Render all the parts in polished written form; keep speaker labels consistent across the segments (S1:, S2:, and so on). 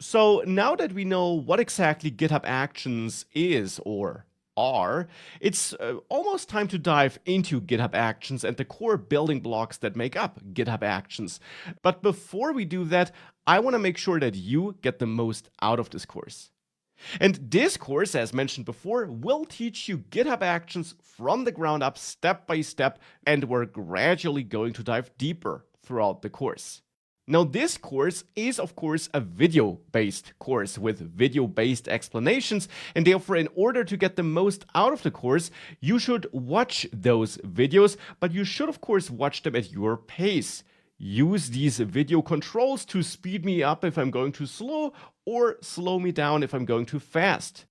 S1: So now that we know what exactly GitHub Actions is or are, it's almost time to dive into GitHub Actions and the core building blocks that make up GitHub Actions. But before we do that, I want to make sure that you get the most out of this course. And this course, as mentioned before, will teach you GitHub Actions from the ground up, step by step, and we're gradually going to dive deeper throughout the course. Now, this course is, of course, a video-based course with video-based explanations, and therefore, in order to get the most out of the course, you should watch those videos, but you should, of course, watch them at your pace. Use these video controls to speed me up if I'm going too slow, or slow me down if I'm going too fast.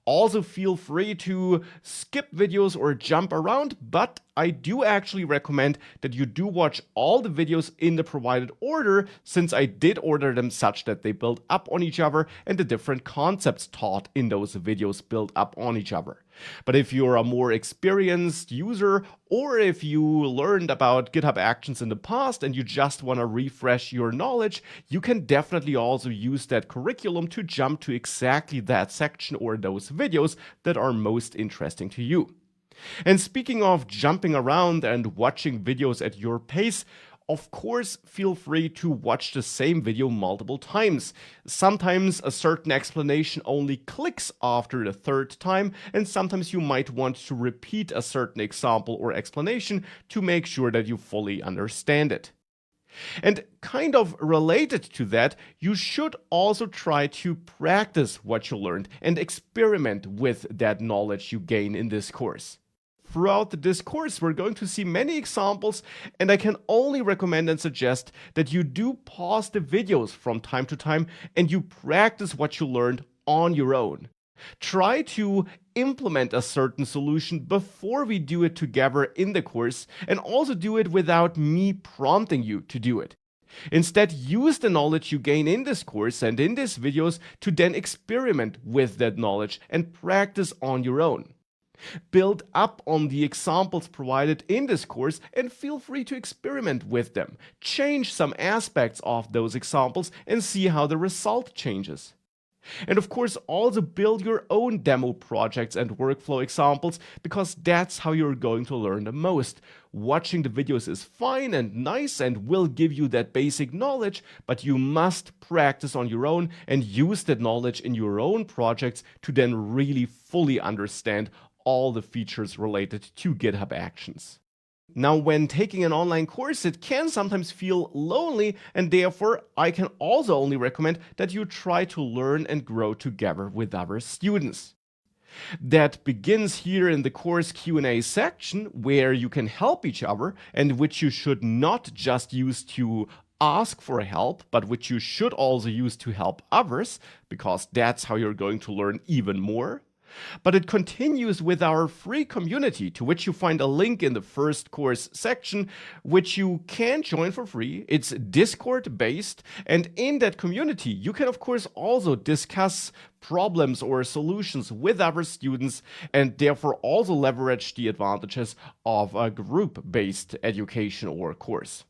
S1: Also, feel free to skip videos or jump around, but I do actually recommend that you do watch all the videos in the provided order, since I did order them such that they build up on each other and the different concepts taught in those videos build up on each other. But if you're a more experienced user, or if you learned about GitHub Actions in the past and you just want to refresh your knowledge, you can definitely also use that curriculum to jump to exactly that section or those videos that are most interesting to you. And speaking of jumping around and watching videos at your pace, of course, feel free to watch the same video multiple times. Sometimes a certain explanation only clicks after the third time, and sometimes you might want to repeat a certain example or explanation to make sure that you fully understand it. And kind of related to that, you should also try to practice what you learned and experiment with that knowledge you gain in this course. Throughout this course, we're going to see many examples, and I can only recommend and suggest that you do pause the videos from time to time and you practice what you learned on your own. Try to implement a certain solution before we do it together in the course, and also do it without me prompting you to do it. Instead, use the knowledge you gain in this course and in these videos to then experiment with that knowledge and practice on your own. Build up on the examples provided in this course and feel free to experiment with them. Change some aspects of those examples and see how the result changes. And of course, also build your own demo projects and workflow examples, because that's how you're going to learn the most. Watching the videos is fine and nice and will give you that basic knowledge, but you must practice on your own and use that knowledge in your own projects to then really fully understand all the features related to GitHub Actions. Now, when taking an online course, it can sometimes feel lonely, and therefore I can also only recommend that you try to learn and grow together with other students. That begins here in the course Q&A section, where you can help each other and which you should not just use to ask for help, but which you should also use to help others, because that's how you're going to learn even more. But it continues with our free community, to which you find a link in the first course section, which you can join for free. It's Discord based, and in that community you can of course also discuss problems or solutions with other students, and therefore also leverage the advantages of a group-based education or course.